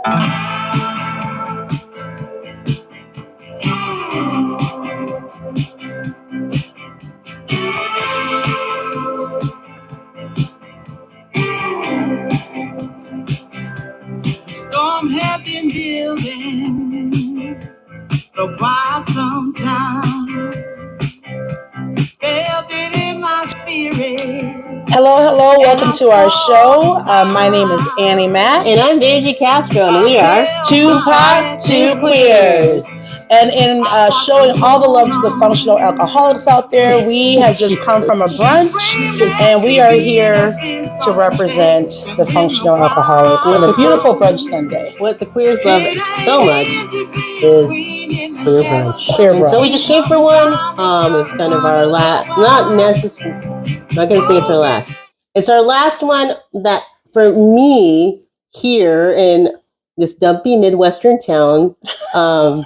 Storm have been building for quite some time. Felt it in my spirit. Hello, welcome to our show. My name is Annie Mack. And I'm Vangie Castro, and we are 2POC2QUEERS. And in showing all the love to the functional alcoholics out there, we have just come from a brunch, and we are here to represent the functional alcoholics on a beautiful brunch Sunday. What the queers love so much is queer brunch. And so we just came for one. It's kind of our last, not going to say it's our last. It's our last one that, for me, here in this dumpy Midwestern town, because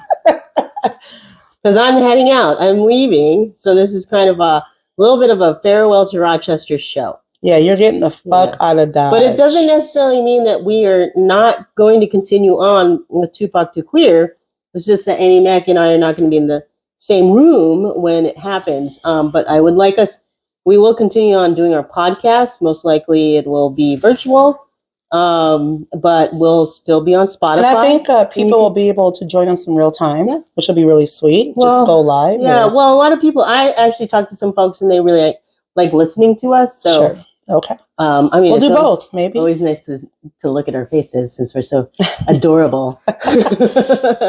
I'm heading out. I'm leaving. So this is kind of a little bit of a farewell to Rochester show. Yeah, you're getting the fuck out of Dodge. But it doesn't necessarily mean that we are not going to continue on with 2POC2QUEER. It's just that Annie Mack and I are not going to be in the same room when it happens. But I would like us, we will continue on doing our podcast. Most likely it will be virtual. But we'll still be on Spotify. And I think people will be able to join us in real time, which will be really sweet. Just go live. Yeah, well, a lot of people, I actually talked to some folks and they really like listening to us. So, sure. Okay. I mean, we'll do both, maybe. Always nice to look at our faces since we're so adorable.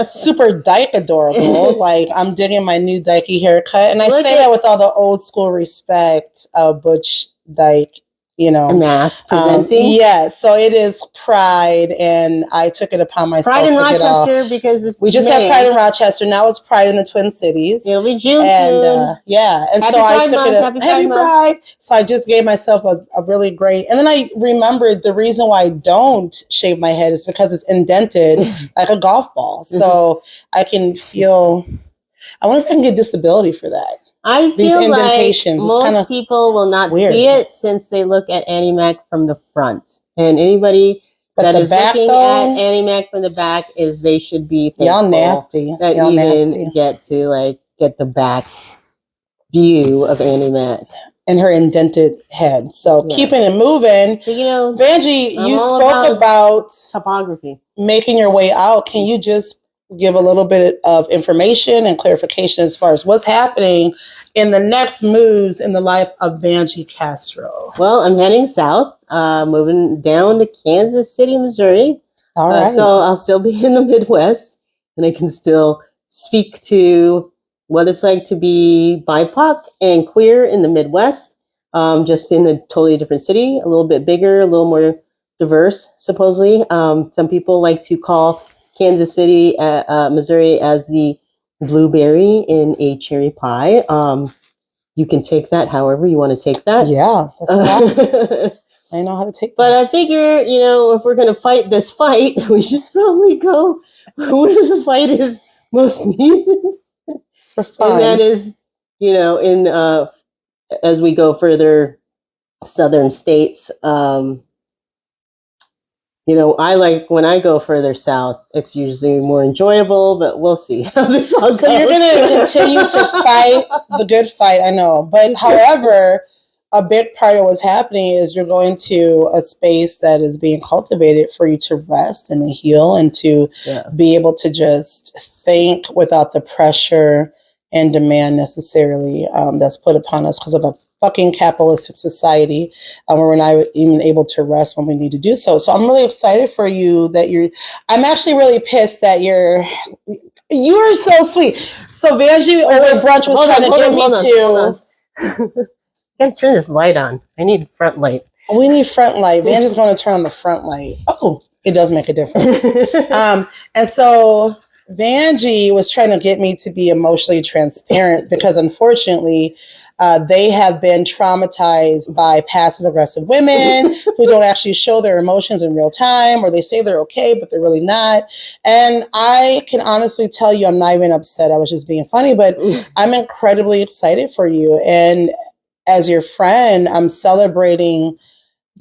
Super dyke adorable. Like, I'm digging my new dykey haircut. And I say that with all the old school respect of Butch Dyke. You know, mask presenting. Yeah, so it is Pride, and I took it upon myself Pride in to Rochester because we just had Pride in Rochester. Now it's Pride in the Twin Cities. It'll be June and soon. And Happy so Pride I took month. it. Happy Pride! So I just gave myself a really great. And then I remembered the reason why I don't shave my head is because it's indented like a golf ball, so I can feel. I wonder if I can get disability for that. I feel like most people will not see it since they look at Annie Mack from the front. And anybody that is looking at Annie Mack from the back they should be thankful. Y'all nasty. That y'all even nasty. Get to get the back view of Annie Mack. And her indented head. So keeping it moving. So, Vangie, you spoke about topography. Making your way out. Can you just give a little bit of information and clarification as far as what's happening in the next moves in the life of Vangie Castro? Well, I'm heading south, moving down to Kansas City, Missouri. All right. So I'll still be in the Midwest, and I can still speak to what it's like to be BIPOC and queer in the Midwest, just in a totally different city, a little bit bigger, a little more diverse, supposedly. Some people like to call Kansas City, Missouri as the blueberry in a cherry pie. You can take that however you want to take that. Yeah, that's I know how to take that. But I figure, if we're going to fight this fight, we should probably go where the fight is most needed. For fun. And that is, as we go further southern states, I like when I go further south, it's usually more enjoyable, but we'll see how this all goes. So you're going to continue to fight the good fight, I know. But however, a big part of what's happening is you're going to a space that is being cultivated for you to rest and to heal and to be able to just think without the pressure and demand necessarily that's put upon us because of a fucking capitalistic society where we're not even able to rest when we need to do so. So I'm really excited for you that I'm actually really pissed that you're so sweet. So Vangie over brunch was trying to get me to. Let's turn this light on. I need front light. We need front light. Vangie's going to turn on the front light. Oh, it does make a difference. And so Vangie was trying to get me to be emotionally transparent because unfortunately, they have been traumatized by passive aggressive women who don't actually show their emotions in real time, or they say they're okay, but they're really not. And I can honestly tell you, I'm not even upset. I was just being funny, but I'm incredibly excited for you. And as your friend, I'm celebrating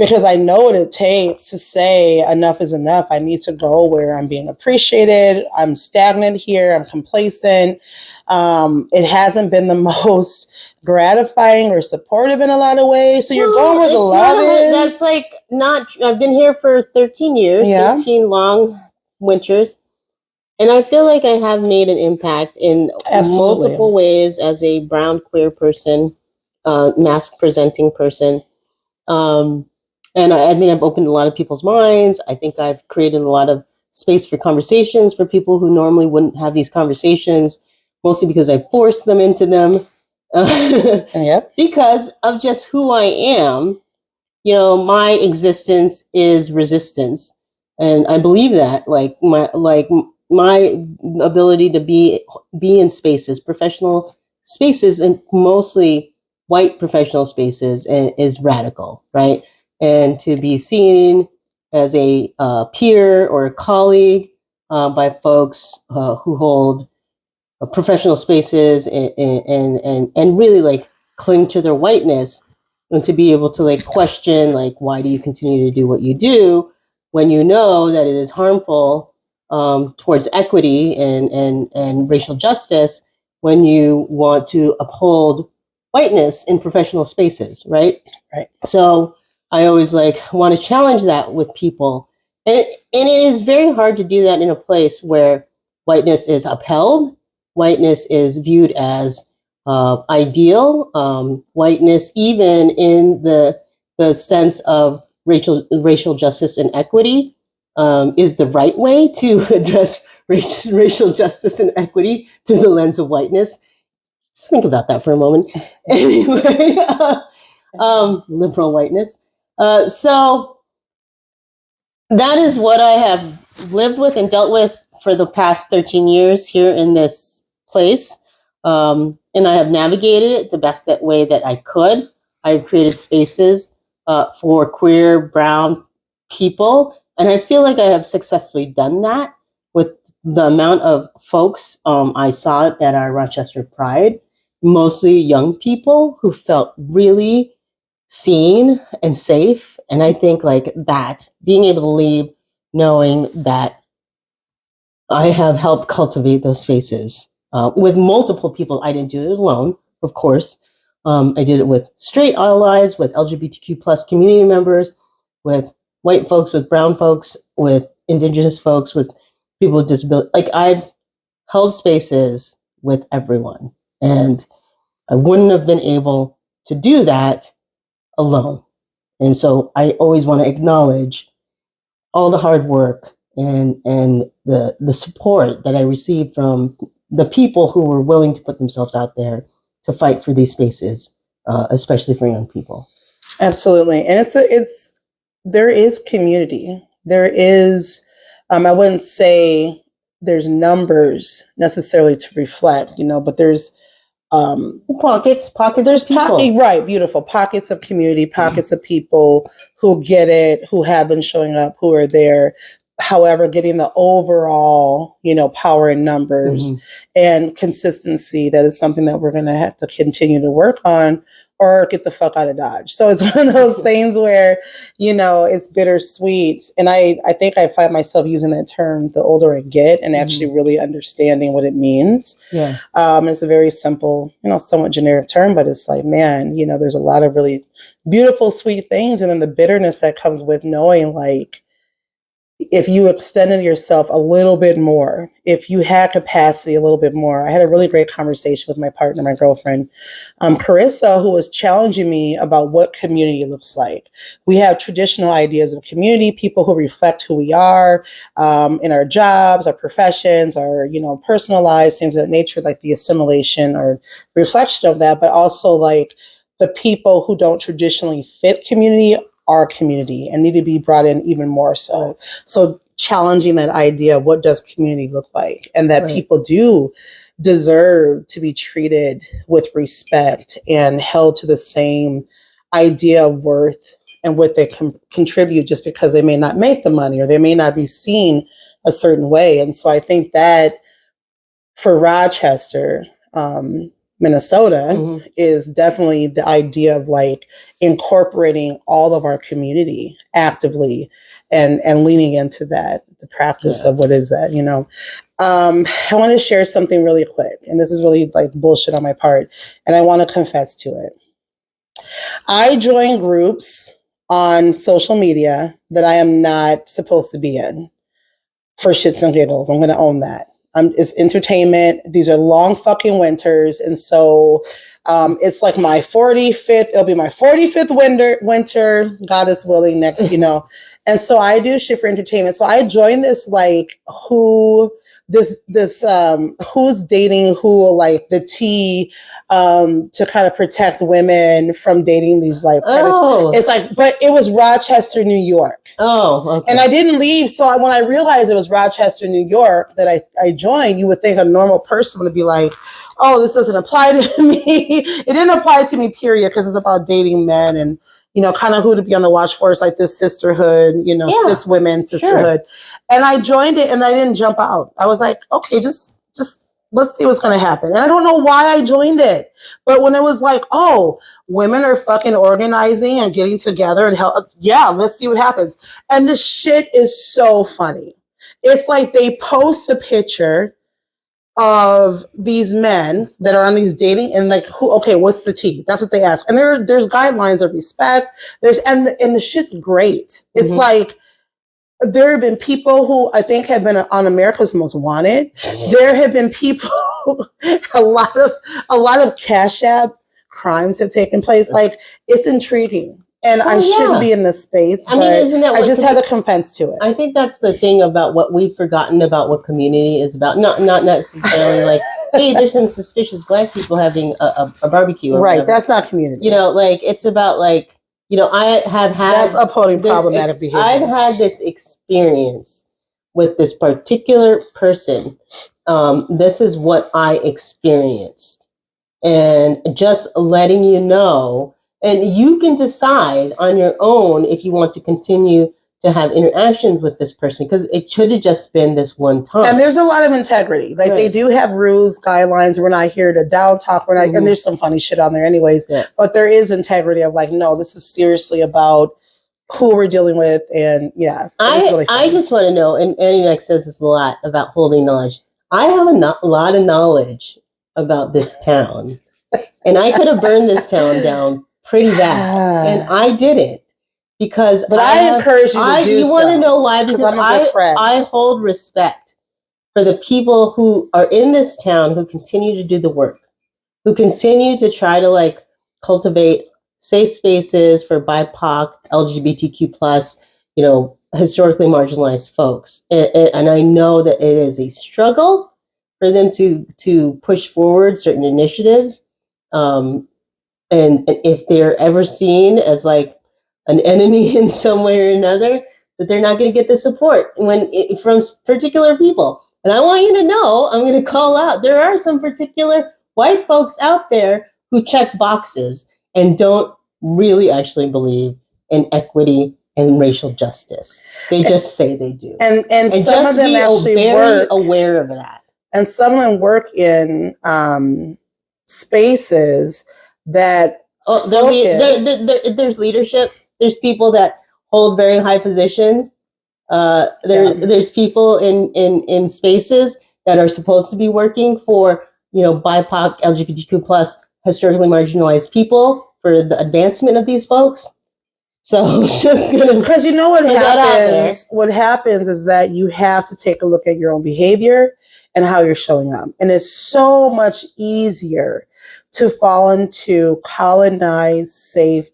because I know what it takes to say enough is enough. I need to go where I'm being appreciated. I'm stagnant here. I'm complacent. It hasn't been the most gratifying or supportive in a lot of ways. So you're going where the love is. That's like not. I've been here for 13 years, 13 long winters. And I feel like I have made an impact in multiple ways as a brown queer person, mask presenting person. And I think I've opened a lot of people's minds. I think I've created a lot of space for conversations for people who normally wouldn't have these conversations, mostly because I forced them into them. Because of just who I am. You know, my existence is resistance. And I believe that, like my ability to be in spaces, professional spaces, and mostly white professional spaces, is radical, right? And to be seen as a peer or a colleague by folks who hold professional spaces and really like cling to their whiteness, and to be able to like question, like, why do you continue to do what you do when you know that it is harmful towards equity and racial justice, when you want to uphold whiteness in professional spaces, right? Right. So I always like want to challenge that with people. And it is very hard to do that in a place where whiteness is upheld, whiteness is viewed as ideal, whiteness, even in the sense of racial justice and equity, is the right way to address racial justice and equity through the lens of whiteness. Just think about that for a moment. Anyway, liberal whiteness. So that is what I have lived with and dealt with for the past 13 years here in this place. And I have navigated it the best way that I could. I've created spaces for queer, brown people. And I feel like I have successfully done that with the amount of folks I saw at our Rochester Pride, mostly young people who felt really seen and safe. And I think like that, being able to leave knowing that I have helped cultivate those spaces with multiple people. I didn't do it alone, of course. I did it with straight allies, with LGBTQ plus community members, with white folks, with brown folks, with indigenous folks, with people with disability. Like, I've held spaces with everyone, and I wouldn't have been able to do that alone. And so I always want to acknowledge all the hard work and the support that I received from the people who were willing to put themselves out there to fight for these spaces, especially for young people. Absolutely. And there is community. There is, I wouldn't say there's numbers necessarily to reflect, but there's pockets there's of people. Right, beautiful pockets of community, pockets of people who get it, who have been showing up, who are there. However, getting the overall, power in numbers and consistency, that is something that we're going to have to continue to work on, or get the fuck out of Dodge. So it's one of those things where, it's bittersweet. And I think I find myself using that term the older I get, and actually really understanding what it means. Yeah. It's a very simple, somewhat generic term, but it's like, man, there's a lot of really beautiful, sweet things. And then the bitterness that comes with knowing, like, if you extended yourself a little bit more, if you had capacity a little bit more. I had a really great conversation with my partner, my girlfriend, Carissa, who was challenging me about what community looks like. We have traditional ideas of community, people who reflect who we are in our jobs, our professions, our, personal lives, things of that nature, like the assimilation or reflection of that, but also like the people who don't traditionally fit community, our community, and need to be brought in even more so. So challenging that idea, what does community look like? And that people do deserve to be treated with respect and held to the same idea of worth and what they can contribute, just because they may not make the money or they may not be seen a certain way. And so I think that for Rochester, Minnesota is definitely the idea of like incorporating all of our community actively and leaning into that, the practice of what is that, you know. I want to share something really quick, and this is really like bullshit on my part, and I want to confess to it. I join groups on social media that I am not supposed to be in for shits and giggles. I'm going to own that. It's entertainment. These are long fucking winters. And so it's like my 45th, it'll be my 45th winter, God is willing, next, you know. And so I do shit for entertainment. So I joined this like who's dating who, like the tea to kind of protect women from dating these like predators. It's like, but it was Rochester, New York. Okay. And I didn't leave. So when I realized it was Rochester, New York that I joined, you would think a normal person would be like, oh, this doesn't apply to me. It didn't apply to me, period, because it's about dating men and, you know, kind of who to be on the watch for. It's like this sisterhood, you know, cis women sisterhood. Sure. And I joined it and I didn't jump out. I was like, okay, just let's see what's going to happen. And I don't know why I joined it. But when it was like, oh, women are fucking organizing and getting together and let's see what happens. And the shit is so funny. It's like they post a picture of these men that are on these dating and like, what's the tea? That's what they ask. And there's guidelines of respect. And the shit's great. It's like, there have been people who I think have been on America's Most Wanted. There have been people, a lot of Cash App crimes have taken place. Like, it's intriguing. And I shouldn't be in this space, but I just had to confess to it. I think that's the thing about what we've forgotten about what community is about. Not necessarily like, hey, there's some suspicious Black people having a barbecue. Or whatever. That's not community. You know, like, it's about like, you know, I have had... That's upholding problematic behavior. I've had this experience with this particular person. This is what I experienced. And just letting you know, and you can decide on your own if you want to continue to have interactions with this person, because it should have just been this one time. And there's a lot of integrity. Like they do have rules, guidelines. We're not here to down talk. We're not, and there's some funny shit on there anyways. Yeah. But there is integrity of like, no, this is seriously about who we're dealing with. And I just want to know, and Annie says this a lot about holding knowledge. I have a lot of knowledge about this town, and I could have burned this town down pretty bad, and I didn't. Because I encourage you to do so. You want to know why? Because I hold respect for the people who are in this town who continue to do the work, who continue to try to like cultivate safe spaces for BIPOC, LGBTQ+, you know, historically marginalized folks. And I know that it is a struggle for them to push forward certain initiatives. And if they're ever seen as like an enemy in some way or another, that they're not going to get the support from particular people. And I want you to know, I'm going to call out, there are some particular white folks out there who check boxes and don't really actually believe in equity and racial justice. They just say they do. And some of them actually very aware of that. And some of them work in spaces that there's leadership. There's people that hold very high positions. There's people in spaces that are supposed to be working for, you know, BIPOC, LGBTQ+, historically marginalized people for the advancement of these folks. So just because you know what happens. What happens is that you have to take a look at your own behavior and how you're showing up, and it's so much easier to fall into colonized, safe,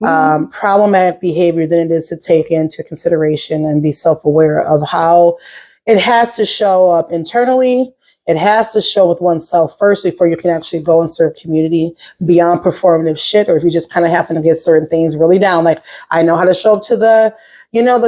problematic behavior than it is to take into consideration and be self-aware of how it has to show up internally. It has to show with oneself first before you can actually go and serve community beyond performative shit. Or if you just kind of happen to get certain things really down, like I know how to show up to the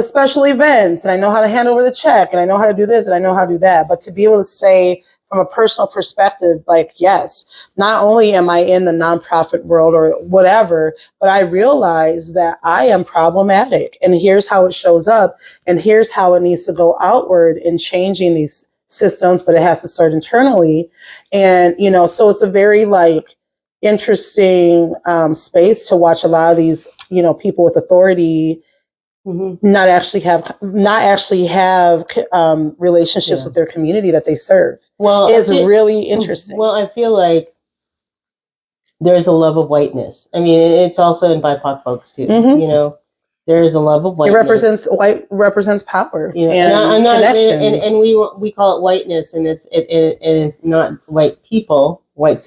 special events, and I know how to hand over the check, and I know how to do this, and I know how to do that. But to be able to say, from a personal perspective, like, yes, not only am I in the nonprofit world or whatever, but I realize that I am problematic, and here's how it shows up, and here's how it needs to go outward in changing these systems, but it has to start internally. And, so it's a very like interesting space to watch a lot of these, people with authority not actually have relationships with their community that they serve. Well, it's really interesting. Well, I feel like there's a love of whiteness. I mean, it's also in BIPOC folks too. There is a love of whiteness. It represents power. And I'm not, and we call it whiteness, and it is not white people. Whiteness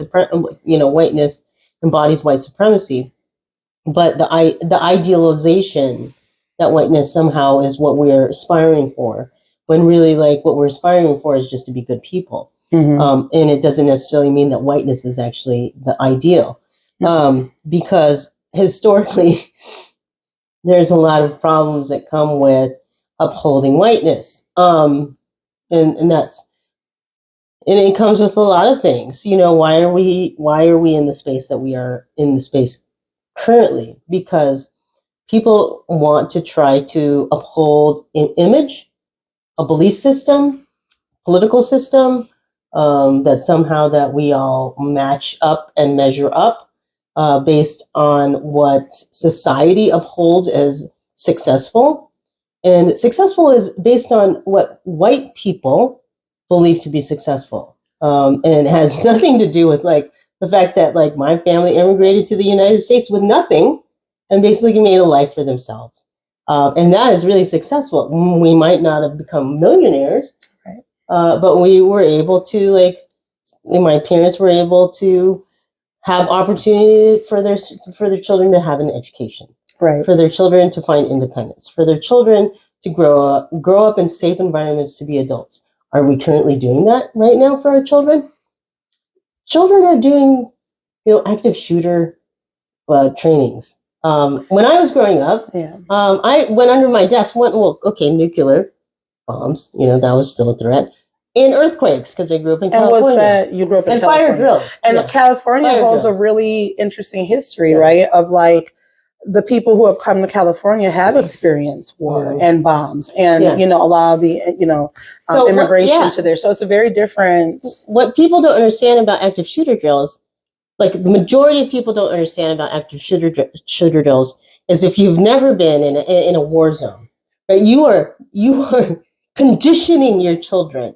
embodies white supremacy, but the idealization that whiteness somehow is what we're aspiring for, when really like what we're aspiring for is just to be good people. And it doesn't necessarily mean that whiteness is actually the ideal, because historically there's a lot of problems that come with upholding whiteness, and it comes with a lot of things. Why are we in the space that we are in the space currently? Because people want to try to uphold an image, a belief system, political system, that somehow that we all match up and measure up based on what society upholds as successful. And successful is based on what white people believe to be successful. And it has nothing to do with like the fact that like my family immigrated to the United States with nothing and basically made a life for themselves. And that is really successful. We might not have become millionaires, but we were able to my parents were able to have opportunity for their children to have an education, for their children to find independence, for their children to grow up in safe environments to be adults. Are we currently doing that right now for our children? Children are doing, active shooter trainings. When I was growing up, I went under my desk, nuclear bombs, that was still a threat. In earthquakes, because I grew up in California. And was that you grew up in California? Fire drills. And California holds a really interesting history, right? Of like the people who have come to California have experienced war and bombs, and a lot of the immigration to there. So it's a very different. What people don't understand about active shooter drills, like the majority of people don't understand about active shooter drills, is if you've never been in a war zone, right? You are conditioning your children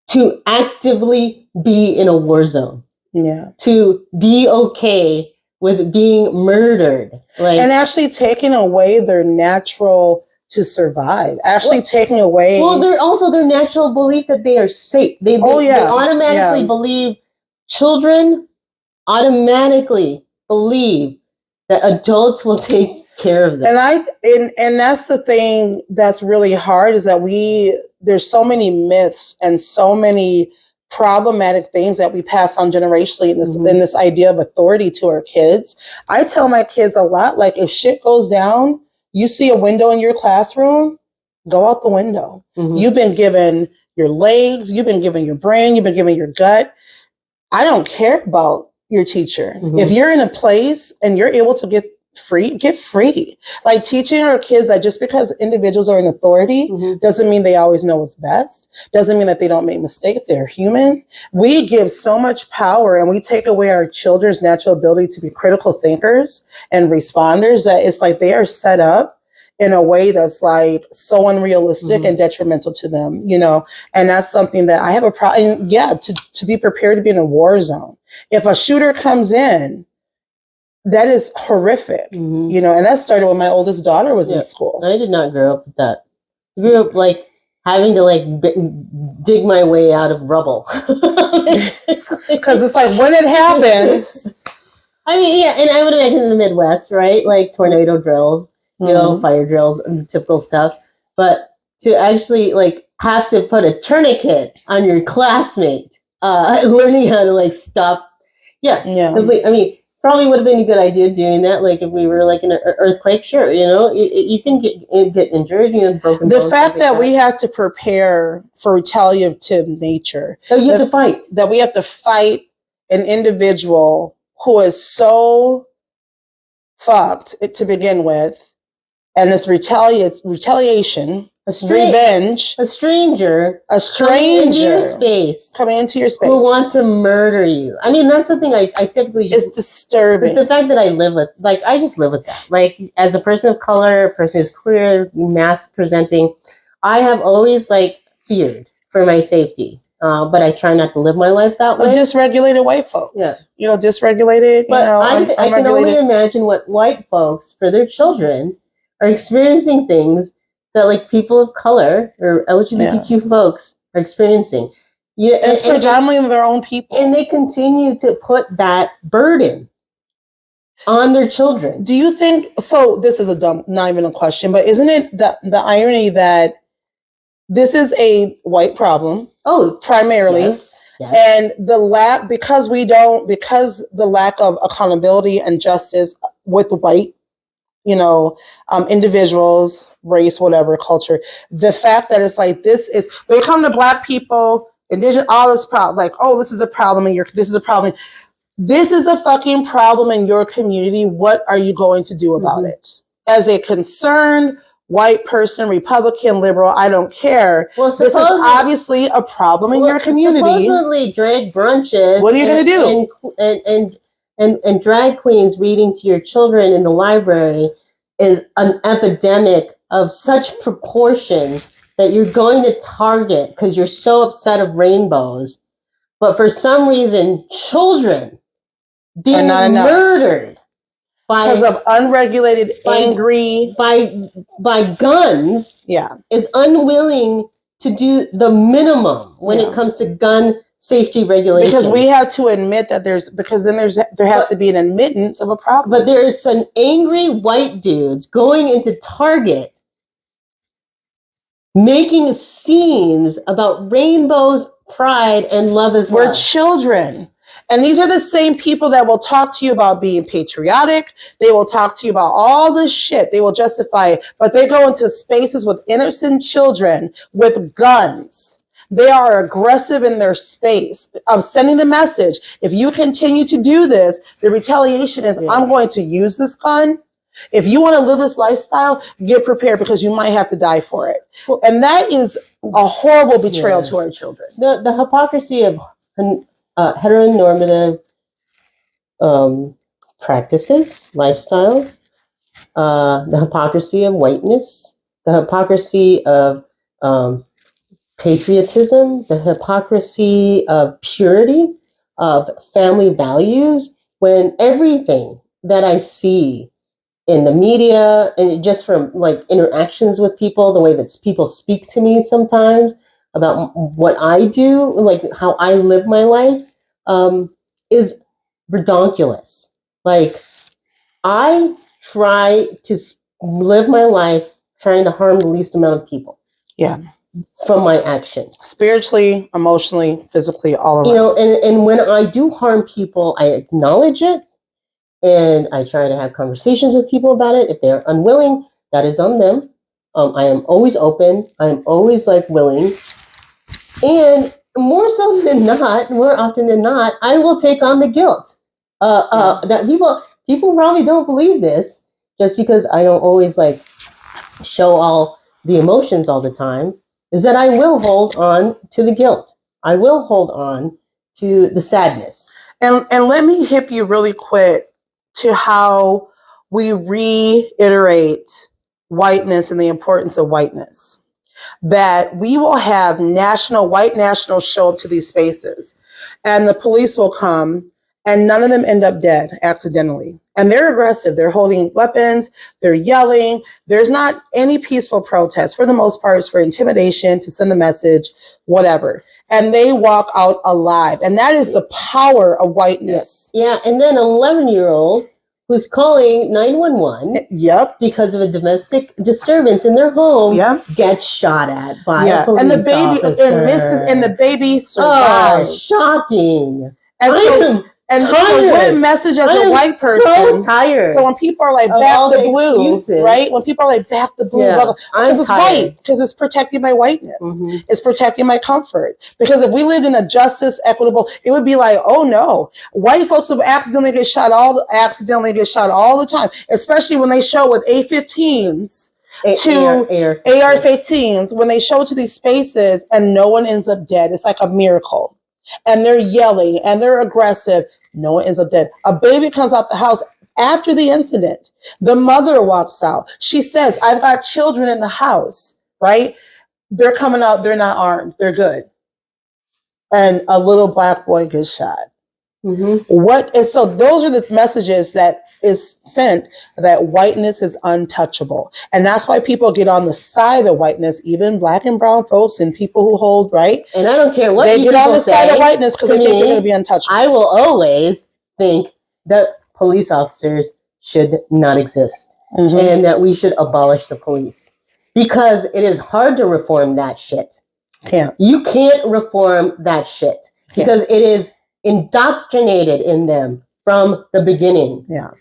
to actively be in a war zone. To be okay with being murdered. And actually taking away their natural to survive. Taking away. Well, they're also their natural belief that they are safe. They automatically believe, children automatically believe that adults will take care of them. And that's the thing that's really hard, is that there's so many myths and so many problematic things that we pass on generationally in this idea of authority to our kids. I tell my kids a lot, like, if shit goes down, you see a window in your classroom, go out the window. You've been given your legs, you've been given your brain, you've been given your gut. I don't care about your teacher. If you're in a place and you're able to get free. Like, teaching our kids that just because individuals are in authority doesn't mean they always know what's best. Doesn't mean that they don't make mistakes. They're human. We give so much power and we take away our children's natural ability to be critical thinkers and responders, that it's like they are set up in a way that's like so unrealistic and detrimental to them, and that's something that I have a problem. To be prepared to be in a war zone. If a shooter comes in, that is horrific, and that started when my oldest daughter was in school. I did not grow up with that. I grew up like having to dig my way out of rubble. Because it's like when it happens. I mean, and I would imagine in the Midwest, right? Like tornado drills, fire drills, and the typical stuff. But to actually like have to put a tourniquet on your classmate, learning how to like stop. I mean, probably would have been a good idea doing that. Like if we were like in an earthquake, sure, you can get injured, broken bones. The fact that we have to prepare for retaliative nature. So you have to fight. That we have to fight an individual who is so fucked to begin with, and this retaliation. revenge, a stranger coming into your space, who want to murder you. I mean, that's something I typically just... It's disturbing. The fact that I live with, like, I just live with that. Like, as a person of color, a person who's queer, mass presenting, I have always, like, feared for my safety. But I try not to live my life that way. Dysregulated white folks. Yeah. You know, dysregulated, but I can only imagine what white folks, for their children, are experiencing things that, like, people of color or LGBTQ folks are experiencing. It's predominantly their own people. And they continue to put that burden on their children. Do you think, so this is not even a question, but isn't it the irony that this is a white problem? Oh, primarily. Yes. And the lack, because the lack of accountability and justice with white, individuals, race, whatever, culture, the fact that it's like, when it comes to Black people, indigenous, all this problem, like, oh, this is a problem this is a problem. This is a fucking problem in your community. What are you going to do about it? As a concerned white person, Republican, liberal, I don't care. Well, this is obviously a problem in your community. Supposedly drag brunches. What are you going to do? And drag queens reading to your children in the library is an epidemic of such proportion that you're going to target because you're so upset of rainbows. But for some reason, children being murdered because of unregulated, angry by guns, is unwilling to do the minimum when it comes to gun safety regulation. Because we have to admit that there has to be an admittance of a problem. But there's some angry white dudes going into Target, making scenes about rainbows, pride, and love is love. We're children. And these are the same people that will talk to you about being patriotic. They will talk to you about all this shit. They will justify it. But they go into spaces with innocent children with guns. They are aggressive in their space of sending the message. If you continue to do this, the retaliation is, I'm going to use this gun. If you want to live this lifestyle, get prepared because you might have to die for it. And that is a horrible betrayal to our children. The hypocrisy of heteronormative practices, lifestyles, the hypocrisy of whiteness, the hypocrisy of patriotism, the hypocrisy of purity, of family values, when everything that I see in the media and just from like interactions with people, the way that people speak to me sometimes about what I do, like how I live my life, is redonkulous. Like, I try to live my life trying to harm the least amount of people. Yeah. From my actions. Spiritually, emotionally, physically, all around. And when I do harm people, I acknowledge it and I try to have conversations with people about it. If they're unwilling, that is on them. I am always open. I am always willing. And more often than not, I will take on the guilt. That people probably don't believe this just because I don't always show all the emotions all the time, is that I will hold on to the guilt. I will hold on to the sadness. And let me hip you really quick to how we reiterate whiteness and the importance of whiteness. That we will have white nationals show up to these spaces and the police will come and none of them end up dead accidentally. And they're aggressive. They're holding weapons. They're yelling. There's not any peaceful protest. For the most part, it's for intimidation, to send the message, whatever. And they walk out alive. And that is the power of whiteness. Yeah. And then an 11-year-old who's calling 911 because of a domestic disturbance in their home gets shot at by a police and the baby officer. And the baby survives. Oh, shocking. And so what message as a white person? So tired. So when people are like, back the blue, excuses. Right? When people are like, back the blue, because it's white, because it's protecting my whiteness. Mm-hmm. It's protecting my comfort. Because if we lived in a justice, equitable, it would be like, oh no, white folks will accidentally get shot all the time, especially when they show with A-15s to AR-15s, when they show to these spaces and no one ends up dead, it's like a miracle. And they're yelling and they're aggressive. No one ends up dead. A baby comes out the house after the incident. The mother walks out. She says, I've got children in the house, right? They're coming out. They're not armed. They're good. And a little black boy gets shot. Mm-hmm. So those are the messages that is sent, that whiteness is untouchable. And that's why people get on the side of whiteness, even black and brown folks and people who hold, right? And I don't care what they get on the side of whiteness because they think they're going to be untouchable. I will always think that police officers should not exist, and that we should abolish the police, because it is hard to reform that shit. You can't reform that shit because it is indoctrinated in them from the beginning. Yeah,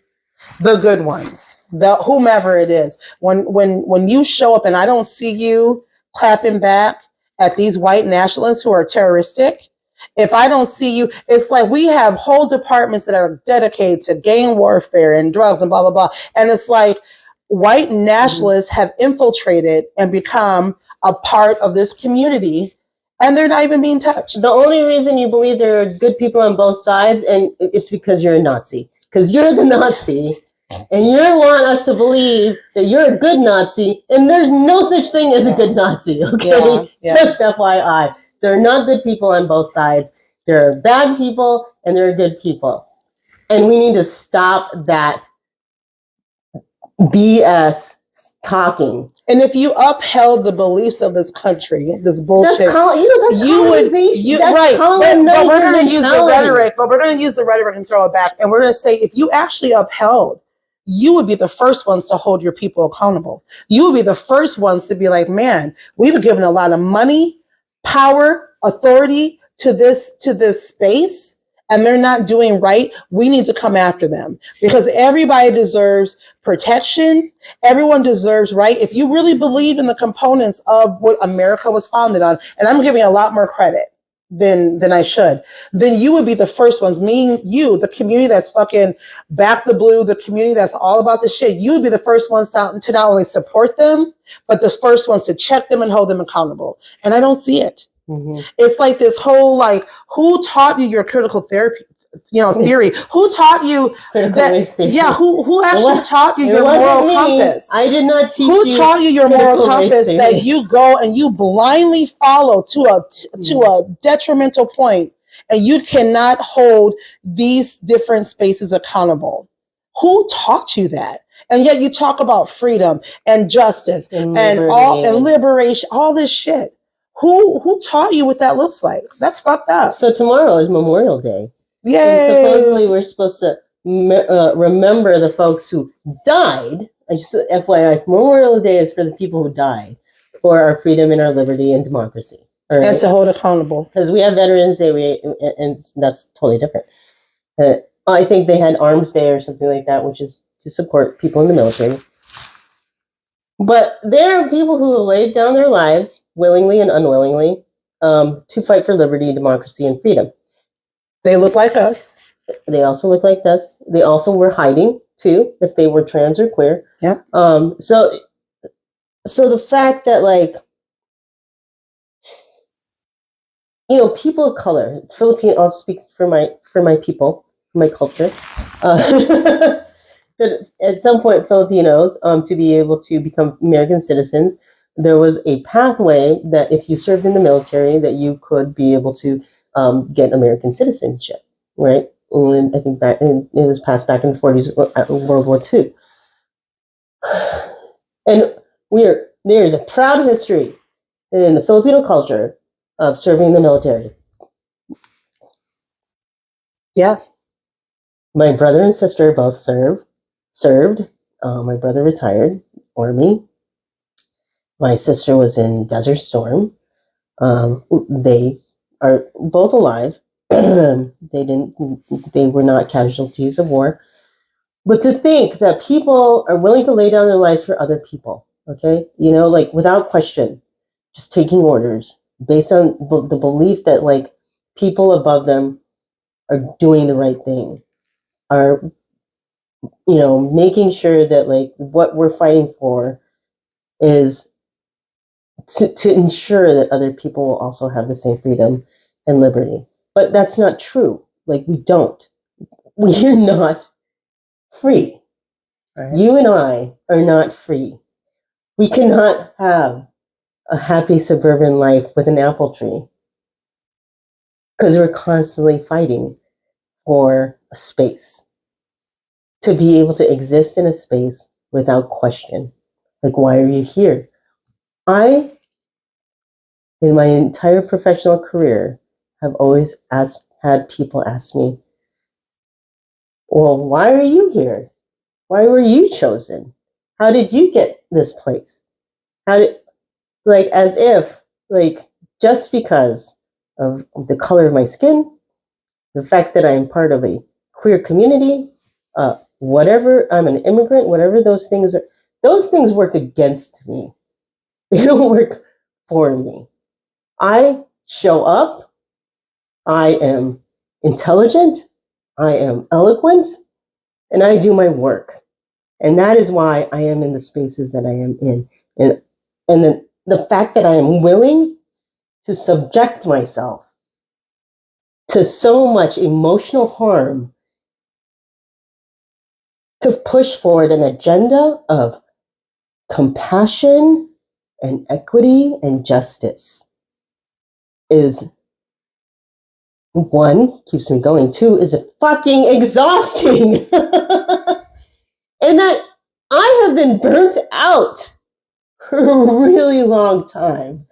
the good ones, the whomever it is. When you show up and I don't see you clapping back at these white nationalists who are terroristic, if I don't see you, it's like we have whole departments that are dedicated to gang warfare and drugs and blah blah blah, and it's like white nationalists have infiltrated and become a part of this community. And they're not even being touched. The only reason you believe there are good people on both sides, and it's because you're a Nazi. Because you're the Nazi, and you want us to believe that you're a good Nazi, and there's no such thing as a good Nazi, okay? Just FYI. There are not good people on both sides. There are bad people, and there are good people. And we need to stop that BS talking. And if you upheld the beliefs of this country, this bullshit, that's colonization. Right. But we're going to use the rhetoric. But we're going to use the rhetoric and throw it back. And we're going to say, if you actually upheld, you would be the first ones to hold your people accountable. You would be the first ones to be like, man, we've given a lot of money, power, authority to this space, and they're not doing right. We need to come after them because everybody deserves protection. Everyone deserves right. If you really believe in the components of what America was founded on, and I'm giving a lot more credit than I should, then you would be the first ones, meaning you, the community that's fucking back the blue, the community that's all about the shit. You would be the first ones to not only support them, but the first ones to check them and hold them accountable. And I don't see it. It's like this whole, like, who taught you your critical therapy, theory? Who taught you that? Yeah, who actually taught you your moral compass? I did not teach you. Who taught you your moral compass that you go and you blindly follow to a detrimental point, and you cannot hold these different spaces accountable? Who taught you that? And yet you talk about freedom and justice and liberation, all this shit. Who taught you what that looks like? That's fucked up. So tomorrow is Memorial Day. Yay! And supposedly we're supposed to remember the folks who died. I just FYI, Memorial Day is for the people who died for our freedom and our liberty and democracy. Right? And to hold accountable. Because we have Veterans Day, and that's totally different. I think they had Arms Day or something like that, which is to support people in the military. But there are people who have laid down their lives, willingly and unwillingly, to fight for liberty, democracy, and freedom. They look like us. They also look like us. They also were hiding, too, if they were trans or queer. Yeah. So the fact that, like, people of color, I'll speak for my people, my culture, that at some point Filipinos, to be able to become American citizens, there was a pathway that if you served in the military, that you could be able to get American citizenship, right? And I think it was passed back in the 40s, World War II. And there is a proud history in the Filipino culture of serving in the military. Yeah. My brother and sister both served. My brother retired, Army. My sister was in Desert Storm. They are both alive. They were not casualties of war. But to think that people are willing to lay down their lives for other people, okay? Like without question, just taking orders based on the belief that like people above them are doing the right thing, are making sure that like what we're fighting for is to ensure that other people will also have the same freedom and liberty. But that's not true. Like, we don't. We're not free. Right. You and I are not free. We cannot have a happy suburban life with an apple tree because we're constantly fighting for a space, to be able to exist in a space without question. Like, why are you here? I, in my entire professional career, have always had people ask me, well, why are you here? Why were you chosen? How did you get this place? Like, as if, like, just because of the color of my skin, the fact that I am part of a queer community, whatever, I'm an immigrant, whatever those things are, those things work against me. They don't work for me. I show up, I am intelligent, I am eloquent, and I do my work. And that is why I am in the spaces that I am in. And then the fact that I am willing to subject myself to so much emotional harm to push forward an agenda of compassion and equity and justice is, one, keeps me going. Two, is fucking exhausting. And that I have been burnt out for a really long time.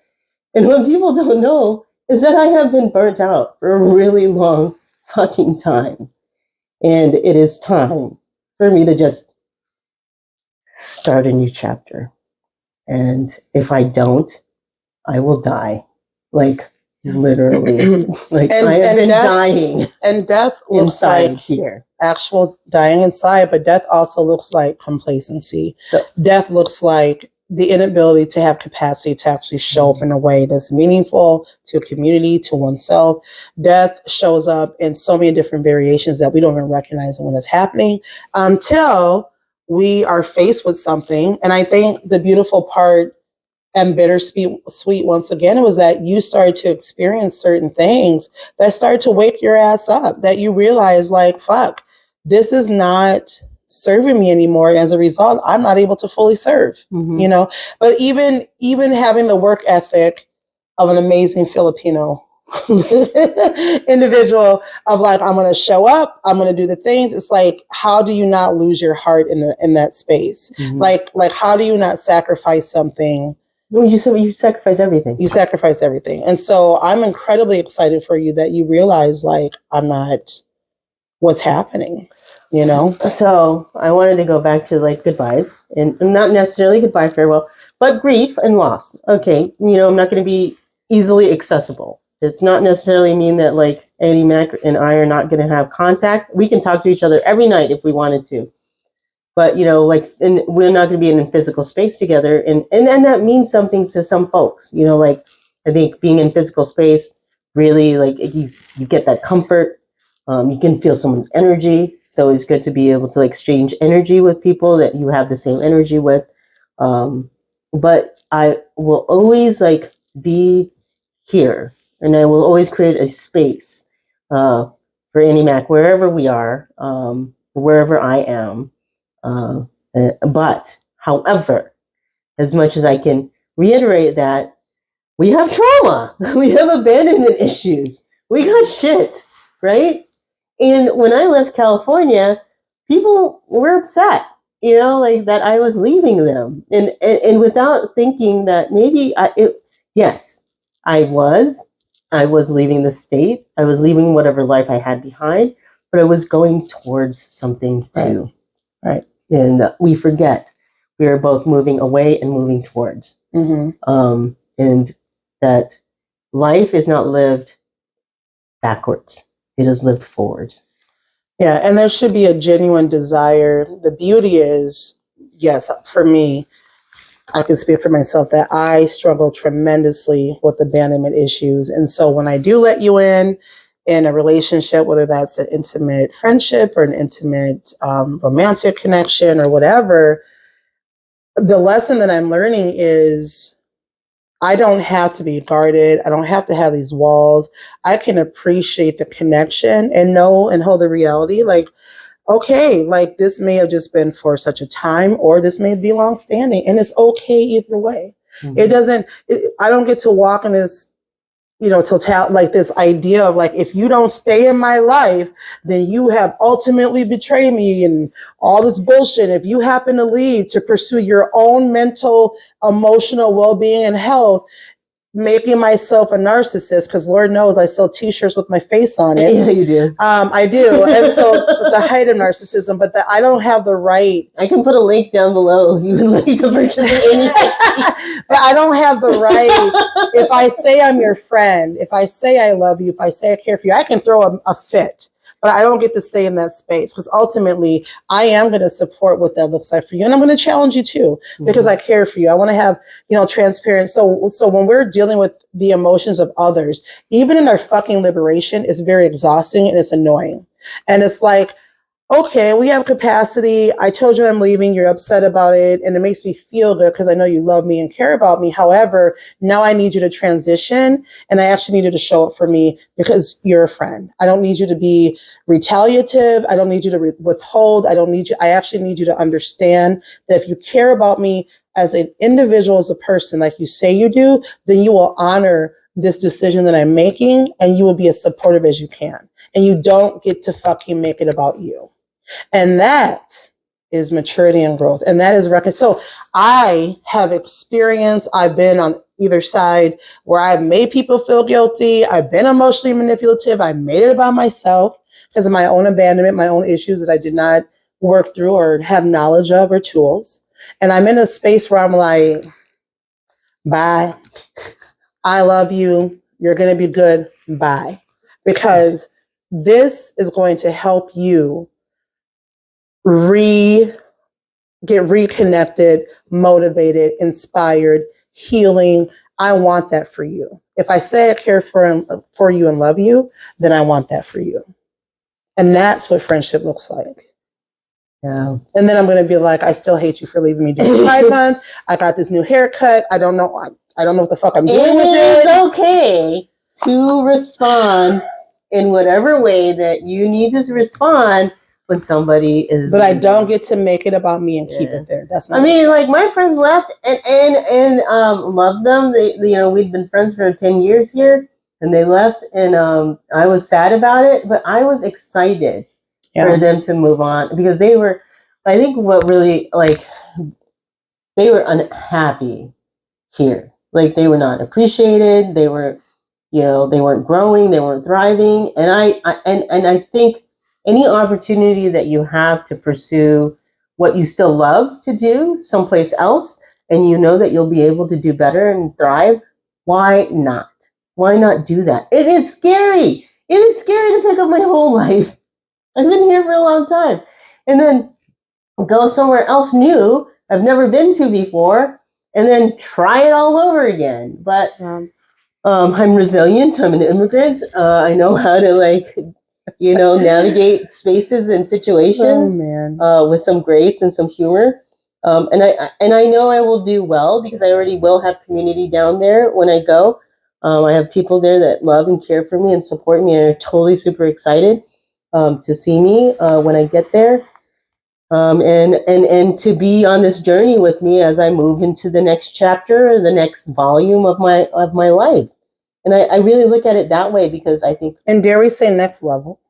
And what people don't know is that I have been burnt out for a really long fucking time. And it is time for me to just start a new chapter. And if I don't, I will die. Like, literally. Like, I have been dying. And death looks like here. Actual dying inside, but death also looks like complacency. So death looks like the inability to have capacity to actually show up in a way that's meaningful to a community, to oneself. Death shows up in so many different variations that we don't even recognize when it's happening until we are faced with something. And I think the beautiful part and bittersweet once again, it was that you started to experience certain things that started to wake your ass up, that you realize, like, fuck, this is not serving me anymore. And as a result, I'm not able to fully serve, you know. But even having the work ethic of an amazing Filipino individual of, like, I'm going to show up, I'm going to do the things. It's like, how do you not lose your heart in that space? Like how do you not sacrifice something? Well, you sacrifice everything. You sacrifice everything. And so I'm incredibly excited for you that you realize, like, I'm not what's happening, you know? So I wanted to go back to, like, goodbyes, and not necessarily goodbye, farewell, but grief and loss. Okay, you know, I'm not going to be easily accessible. It's not necessarily mean that, like, Annie Mac and I are not going to have contact. We can talk to each other every night if we wanted to. But, you know, like, and we're not going to be in a physical space together. And that means something to some folks, you know, like, I think being in physical space, really, like, you get that comfort. You can feel someone's energy. It's always good to be able to, like, exchange energy with people that you have the same energy with. But I will always, like, be here, and I will always create a space for Annie Mac, wherever we are, wherever I am. But, however, as much as I can reiterate that we have trauma, we have abandonment issues, we got shit, right? And when I left California, people were upset, you know, like, that I was leaving them, and without thinking that maybe yes, I was leaving the state, I was leaving whatever life I had behind, but I was going towards something too. Right. And we forget we are both moving away and moving towards. And that life is not lived backwards. It is lived forwards. Yeah, and there should be a genuine desire. The beauty is, yes, for me, I can speak for myself that I struggle tremendously with abandonment issues. And so when I do let you in a relationship, whether that's an intimate friendship or an intimate romantic connection or whatever, the lesson that I'm learning is I don't have to be guarded. I don't have to have these walls. I can appreciate the connection and know and hold the reality. Like, okay, like this may have just been for such a time, or this may be long standing, and it's okay either way. It doesn't, I don't get to walk in this, total, like this idea of like, if you don't stay in my life, then you have ultimately betrayed me and all this bullshit. If you happen to leave to pursue your own mental, emotional well-being and health, making myself a narcissist, because Lord knows I sell t-shirts with my face on it. Yeah, you do. I do. And so the height of narcissism, but I don't have the right. I can put a link down below if you would like to purchase anything. But I don't have the right. If I say I'm your friend, if I say I love you, if I say I care for you, I can throw a fit. But I don't get to stay in that space, because ultimately I am going to support what that looks like for you. And I'm going to challenge you too, because I care for you. I want to have, transparent. So when we're dealing with the emotions of others, even in our fucking liberation, it's very exhausting and it's annoying. And it's like, okay, we have capacity. I told you I'm leaving. You're upset about it. And it makes me feel good because I know you love me and care about me. However, now I need you to transition, and I actually need you to show up for me because you're a friend. I don't need you to be retaliative. I don't need you to withhold. I actually need you to understand that if you care about me as an individual, as a person, like you say you do, then you will honor this decision that I'm making, and you will be as supportive as you can. And you don't get to fucking make it about you. And that is maturity and growth. And that is so I have experience. I've been on either side where I've made people feel guilty. I've been emotionally manipulative. I made it about myself because of my own abandonment, my own issues that I did not work through or have knowledge of or tools. And I'm in a space where I'm like, bye. I love you. You're going to be good. Bye. Because this is going to help you get reconnected, motivated, inspired, healing. I want that for you. If I say I care for you and love you, then I want that for you. And that's what friendship looks like. Yeah. And then I'm going to be like, I still hate you for leaving me during Pride Month. I got this new haircut. I don't know what the fuck I'm doing with it. It is okay to respond in whatever way that you need to respond when somebody is. But I don't get to make it about me and keep it there. That's not. I mean, like my friends left and loved them. They we'd been friends for 10 years here, and they left, and I was sad about it, but I was excited for them to move on, because they were, I think what really, like, they were unhappy here. Like, they were not appreciated. They were, they weren't growing. They weren't thriving. And I think any opportunity that you have to pursue what you still love to do someplace else, and you know that you'll be able to do better and thrive, why not? Why not do that? It is scary. It is scary to pick up my whole life. I've been here for a long time. And then go somewhere else new I've never been to before, and then try it all over again. But I'm resilient. I'm an immigrant. I know how to navigate spaces and situations with some grace and some humor. And I know I will do well, because I already will have community down there when I go. I have people there that love and care for me and support me, and are totally super excited to see me when I get there. And to be on this journey with me as I move into the next chapter, the next volume of my life. And I really look at it that way, because I think. And dare we say next level?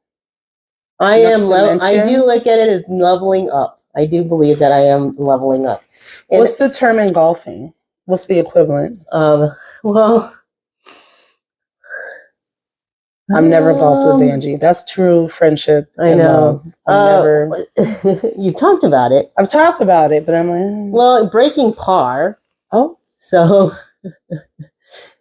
I do look at it as leveling up. I do believe that I am leveling up. And what's the term in golfing? What's the equivalent? Well, I've never golfed with Vangie. That's true friendship. I know. You've talked about it. I've talked about it, but I'm like, well, breaking par. Oh, so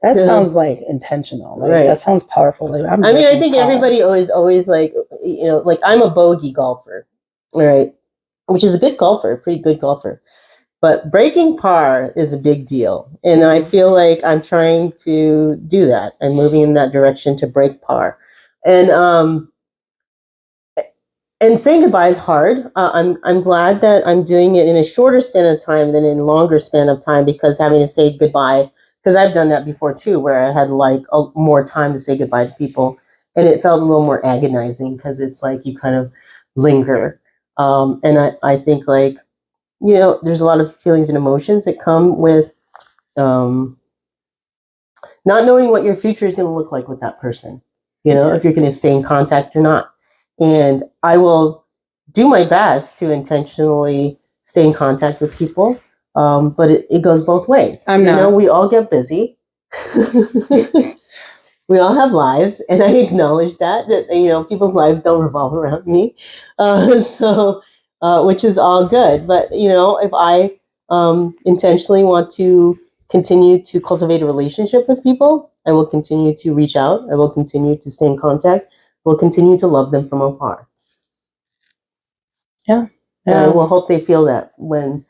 that sounds like intentional. Like, right. That sounds powerful. Like, I think everybody always like, like, I'm a bogey golfer, right? Which is a good golfer, a pretty good golfer. But breaking par is a big deal. And I feel like I'm trying to do that. I'm moving in that direction to break par. And And saying goodbye is hard. I'm glad that I'm doing it in a shorter span of time than in a longer span of time, because having to say goodbye, because I've done that before too, where I had like more time to say goodbye to people, and it felt a little more agonizing because it's like you kind of linger. And I think, like, there's a lot of feelings and emotions that come with um, not knowing what your future is going to look like with that person, if you're going to stay in contact or not. And I will do my best to intentionally stay in contact with people. But it goes both ways. We all get busy. We all have lives, and I acknowledge that people's lives don't revolve around me. So which is all good. But if I intentionally want to continue to cultivate a relationship with people, I will continue to reach out. I will continue to stay in contact. I will continue to love them from afar. Yeah. And I will hope they feel that when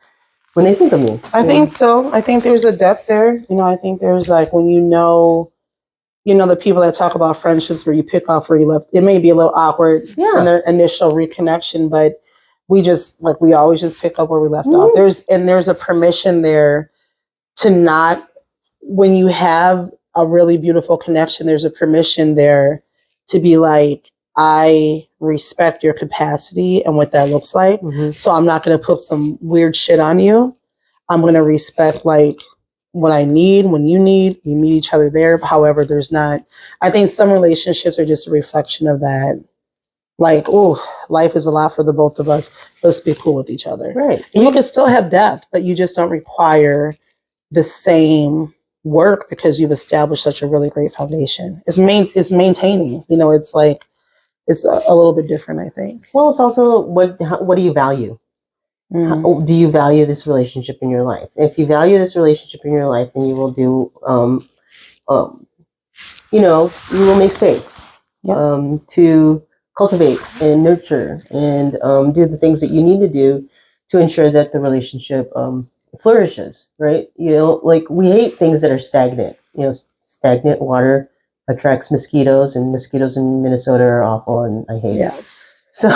they think of me. I think so. I think there's a depth there. I think there's like when the people that talk about friendships where you pick off where you left, it may be a little awkward in their initial reconnection, but we always just pick up where we left off. There's a permission there to not, when you have a really beautiful connection, there's a permission there to be like, I respect your capacity and what that looks like. Mm-hmm. So I'm not going to put some weird shit on you. I'm going to respect like what I need, when you need, we meet each other there. However, I think some relationships are just a reflection of that. Like, oh, life is a lot for the both of us. Let's be cool with each other. Right. And you can still have depth, but you just don't require the same work because you've established such a really great foundation. It's maintaining. It's like it's a little bit different, I think. Well, it's also what do you value? How, do you value this relationship in your life? If you value this relationship in your life, then you will do, you will make space to cultivate and nurture and do the things that you need to do to ensure that the relationship flourishes, right? Like we hate things that are stagnant. Stagnant water attracts mosquitoes, and mosquitoes in Minnesota are awful, and I hate it. So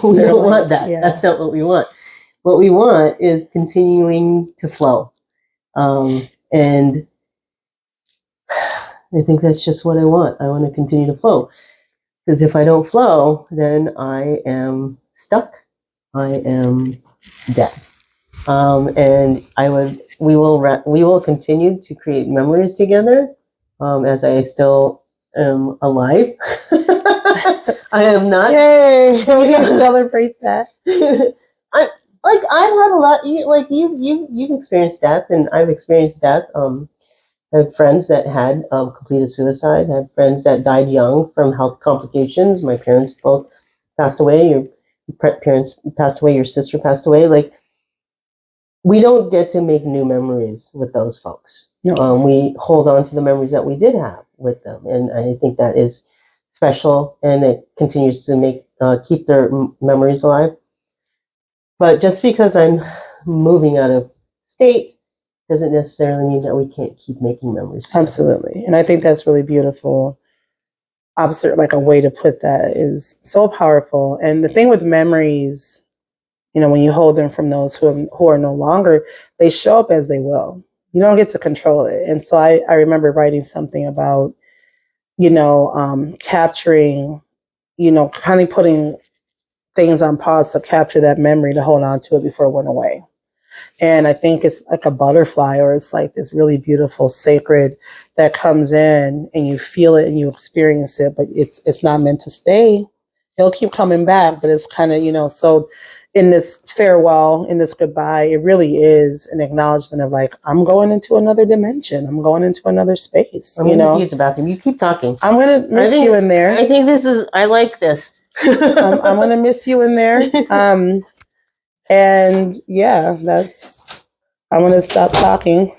we don't want that. Yeah. That's not what we want. What we want is continuing to flow. And I think that's just what I want. I want to continue to flow. Because if I don't flow, then I am stuck. I am dead. And we will continue to create memories together as I still am alive. I am not. Yay! We celebrate that. I've had a lot. You've experienced death, and I've experienced death. I have friends that had completed suicide. I have friends that died young from health complications. My parents both passed away. Your parents passed away. Your sister passed away. Like, we don't get to make new memories with those folks. No. We hold on to the memories that we did have with them, and I think that is special, and it continues to keep their memories alive. But just because I'm moving out of state doesn't necessarily mean that we can't keep making memories. Absolutely. And I think that's really beautiful. Like a way to put that is so powerful. And the thing with memories, when you hold them from those who are no longer, they show up as they will. You don't get to control it. And so I remember writing something about, capturing, kind of putting things on pause to capture that memory, to hold on to it before it went away. And I think it's like a butterfly, or it's like this really beautiful sacred that comes in and you feel it and you experience it, but it's not meant to stay. It'll keep coming back, but it's kind of, so in this farewell, in this goodbye, it really is an acknowledgement of like, I'm going into another dimension. I'm going into another space. I'm going to use the bathroom. You keep talking. I'm going to miss you in there. I think I like this. I'm going to miss you in there. And yeah, I'm going to stop talking.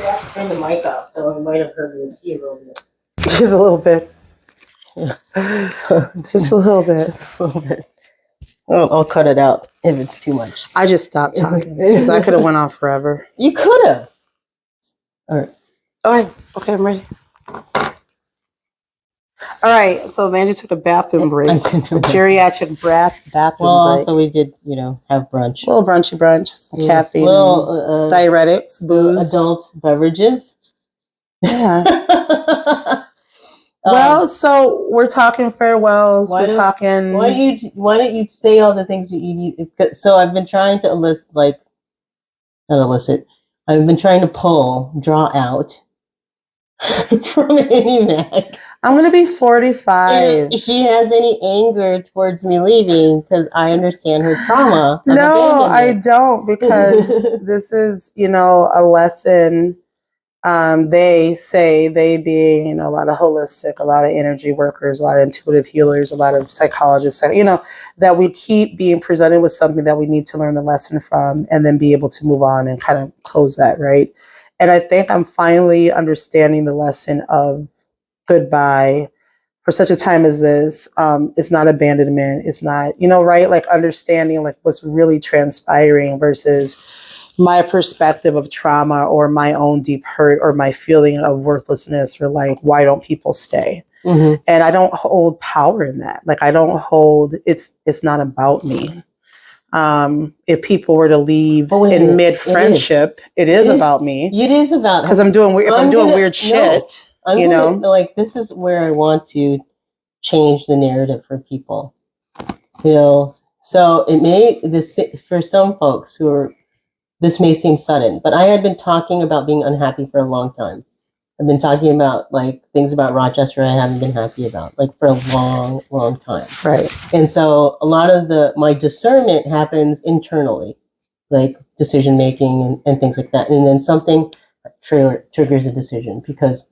have to turn the mic off, so I might have heard me pee a little bit. Just a little bit. Yeah. Just a little bit. Just a little bit. I'll cut it out if it's too much. I just stopped talking because I could have went on forever. You could have. All right. All right. Okay, I'm ready. All right. So Vangie took a bathroom break. A geriatric bathroom well, break. so we did, have brunch. A little brunchy brunch, some caffeine, little, diuretics, booze. Adult beverages. Yeah. Well, so we're talking farewells. Why don't you say all the things you need? So I've been trying to I've been trying to draw out from Annie Mac. I'm going to be 45. If she has any anger towards me leaving, because I understand her trauma. No, I don't, because this is, a lesson. They being, a lot of holistic, a lot of energy workers, a lot of intuitive healers, a lot of psychologists, that we keep being presented with something that we need to learn the lesson from and then be able to move on and kind of close that, right? And I think I'm finally understanding the lesson of goodbye for such a time as this. It's not abandonment. It's not, right? Like understanding like what's really transpiring versus my perspective of trauma or my own deep hurt or my feeling of worthlessness or like, why don't people stay? Mm-hmm. And I don't hold power in that. Like I don't hold, it's not about me. If people were to leave in mid-friendship, it is about me. It is about, because I'm doing weird shit. Like this is where I want to change the narrative for people. So for some folks this may seem sudden, but I had been talking about being unhappy for a long time. I've been talking about like things about Rochester I haven't been happy about, like for a long, long time. Right. And so a lot of my discernment happens internally, like decision making and things like that. And then something triggers a decision, because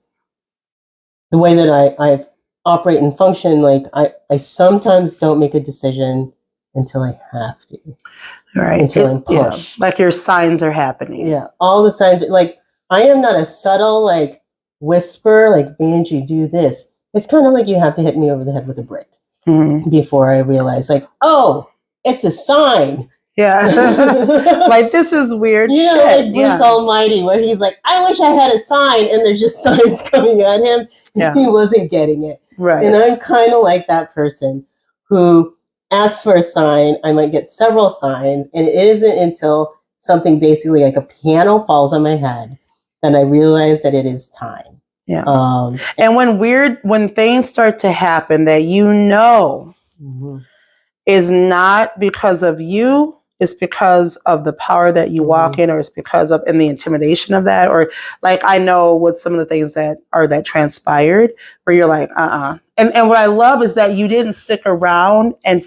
the way that I operate and function, like I sometimes don't make a decision until I have to. Right. Until I'm pushed. Yeah. Like your signs are happening. Yeah. All the signs, like I am not a subtle like whisper, like Vangie, do this. It's kind of like you have to hit me over the head with a brick before I realize, like, oh, it's a sign. Yeah. Like this is weird shit. Like Bruce Almighty, where he's like, I wish I had a sign, and there's just signs coming at him. Yeah. He wasn't getting it. Right. And I'm kind of like that person who asks for a sign. I might get several signs, and it isn't until something basically like a piano falls on my head that I realize that it is time. Yeah. And when things start to happen that is not because of you, it's because of the power that you walk in, or it's because of the intimidation of that, or like I know what some of the things that transpired where you're like, And what I love is that you didn't stick around and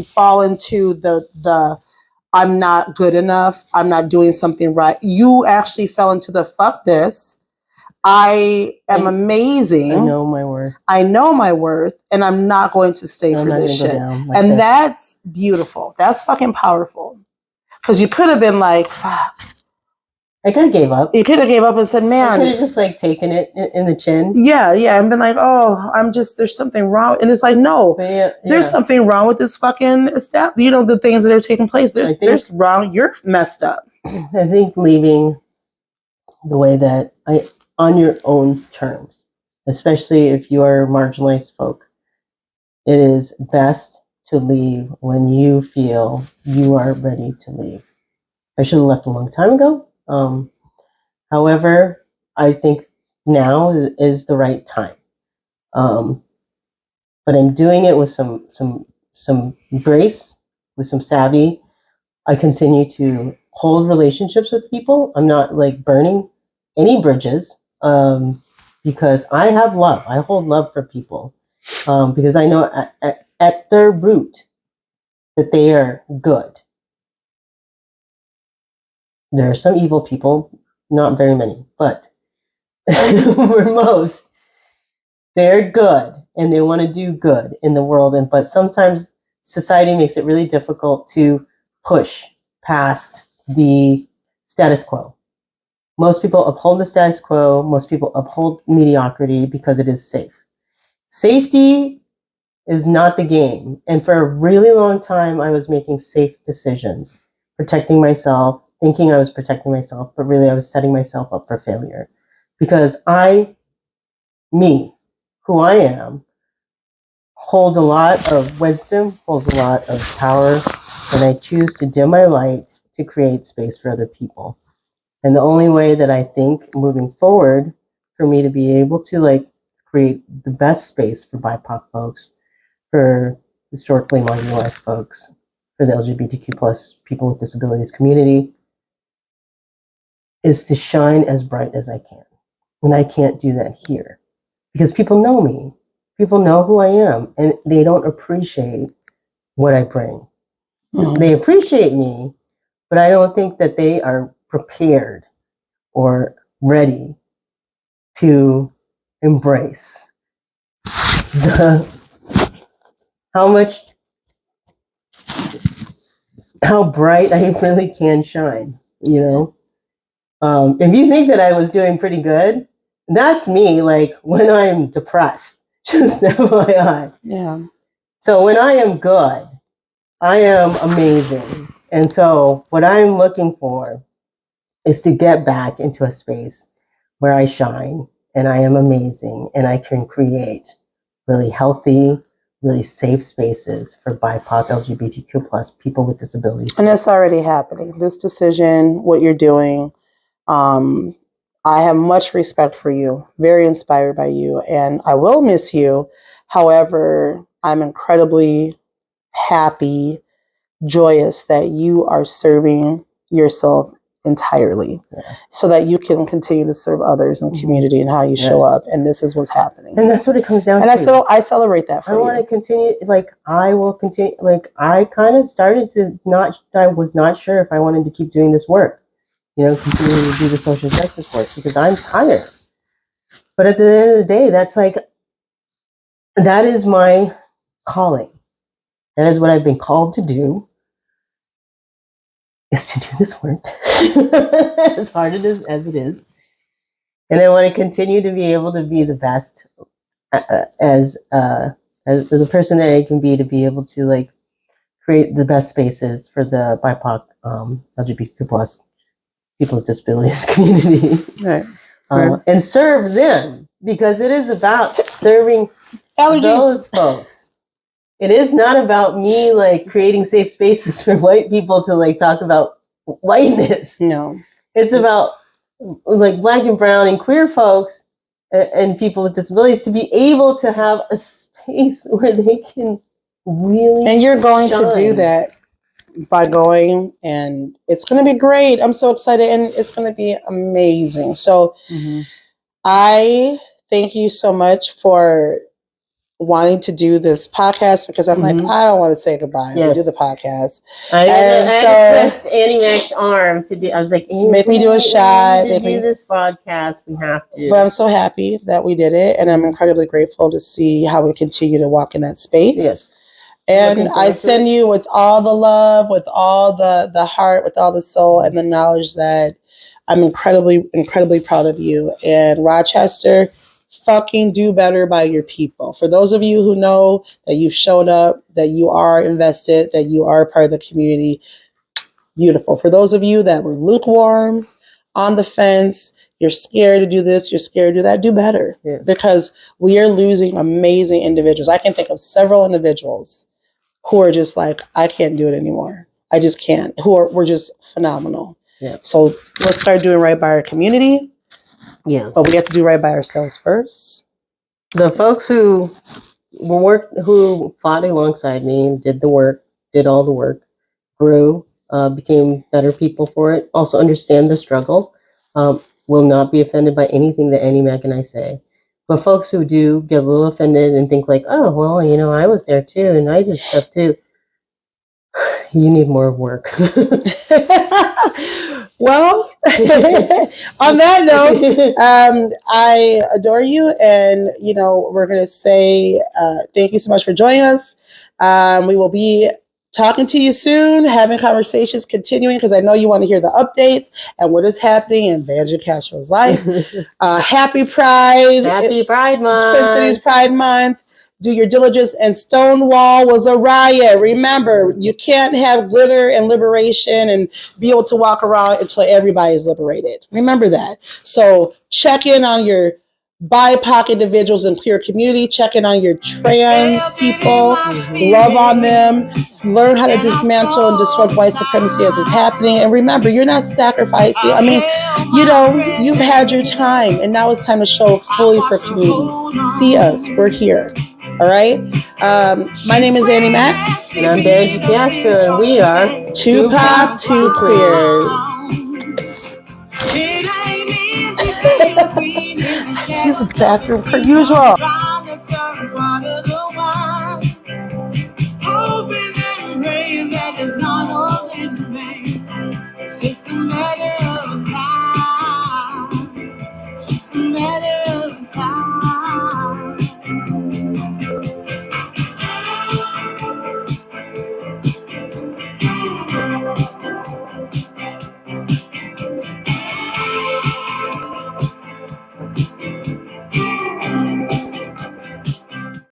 fall into the I'm not good enough, I'm not doing something right. You actually fell into the fuck this. I am amazing. I know my worth. And I'm not going to stay for this shit. That's beautiful. That's fucking powerful. Because you could have been like, fuck. I could have gave up. You could have gave up and said, man. I could have just like taken it in the chin. Yeah. And been like, oh, there's something wrong. And it's like, no, there's something wrong with this fucking the things that are taking place. There's wrong. You're messed up. I think leaving the way that on your own terms, especially if you are marginalized folk, it is best to leave when you feel you are ready to leave. I should have left a long time ago. However, I think now is the right time. But I'm doing it with some grace, with some savvy. I continue to hold relationships with people. I'm not like burning any bridges, because I have love. I hold love for people, because I know at their root that they are good. There are some evil people, not very many, but for most, they're good and they want to do good in the world. But sometimes society makes it really difficult to push past the status quo. Most people uphold the status quo. Most people uphold mediocrity because it is safe. Safety is not the game. And for a really long time, I was making safe decisions, protecting myself, thinking I was protecting myself, but really I was setting myself up for failure. Because me, who I am, holds a lot of wisdom, holds a lot of power, and I choose to dim my light to create space for other people. And the only way that I think moving forward for me to be able to like create the best space for BIPOC folks, for historically marginalized folks, for the LGBTQ plus people with disabilities community, is to shine as bright as I can. And I can't do that here because people know me. People know who I am, and they don't appreciate what I bring. Mhm. They appreciate me, but I don't think that they are prepared or ready to embrace the how bright I really can shine, you know? If you think that I was doing pretty good, that's me, like, when I'm depressed, just FYI. Yeah. So when I am good, I am amazing. And so what I'm looking for is to get back into a space where I shine and I am amazing and I can create really healthy, really safe spaces for BIPOC, LGBTQ plus people with disabilities. And it's already happening. This decision, what you're doing, I have much respect for you, very inspired by you, and I will miss you. However, I'm incredibly happy, joyous that you are serving yourself entirely so that you can continue to serve others in community and how you show up. And this is what's happening. And that's what it comes down And to. I celebrate that for I you. want to continue, like, I will continue, like, I kind of started to I was not sure if I wanted to keep doing this work, you know, continue to do the social justice work because I'm tired. But at the end of the day, that's like, that is my calling. That is what I've been called to do, is to do this work as hard as it is. And I want to continue to be able to be the best as the person that I can be, to be able to like create the best spaces for the BIPOC, LGBTQ plus people with disabilities community, Right. And serve them, because it is about serving those folks. It is not about me like creating safe spaces for white people to like talk about whiteness. No. It's about like Black and brown and queer folks and people with disabilities to be able to have a space where they can really And you're going shine. to do that by going, and it's going to be great. I'm so excited, and it's going to be amazing. So I thank you so much for wanting to do this podcast, because I'm like, I don't want to say goodbye. Yes. We do the podcast. I had to twist so Annie Mac's arm to do. I was like, make me do a shot. To do this podcast, we have to. But I'm so happy that we did it, and I'm incredibly grateful to see how we continue to walk in that space. Yes. And I send you with all the love, with all the heart, with all the soul, and the knowledge that I'm incredibly, incredibly proud of you. And Rochester, fucking do better by your people. For those of you who know that you've showed up, that you are invested, that you are a part of the community, beautiful. For those of you that were lukewarm, on the fence, you're scared to do this, you're scared to do that, do better. Yeah. Because we are losing amazing individuals. I can think of several individuals who are just like, I can't do it anymore. I just can't. We're just phenomenal. Yeah. So let's start doing right by our community. Yeah. But we have to do right by ourselves first. The folks who fought alongside me, did all the work, grew, became better people for it, also understand the struggle, will not be offended by anything that Annie Mac and I say. But folks who do get a little offended and think like, oh, well, you know, I was there too and I did stuff too. You need more work. Well, on that note, I adore you. And, you know, we're going to say thank you so much for joining us. We will be talking to you soon, having conversations, continuing, because I know you want to hear the updates and what is happening in Vangie Castro's life. Happy Pride. Happy Pride Month. Twin Cities Pride Month. Do your diligence. And Stonewall was a riot. Remember, you can't have glitter and liberation and be able to walk around until everybody is liberated. Remember that. So check in on your BIPOC individuals in queer community. Check in on your trans people. Love on them. Learn how to dismantle and disrupt white supremacy as it's happening. And remember, you're not sacrificing. I mean, you know, you've had your time, and now it's time to show fully for community. See us. We're here. All right. My name is Annie Mack. And I'm Vangie Castro, and we are 2POC2QUEERS. Use the bathroom per usual. Hoping and praying that it's not all in vain. It's a matter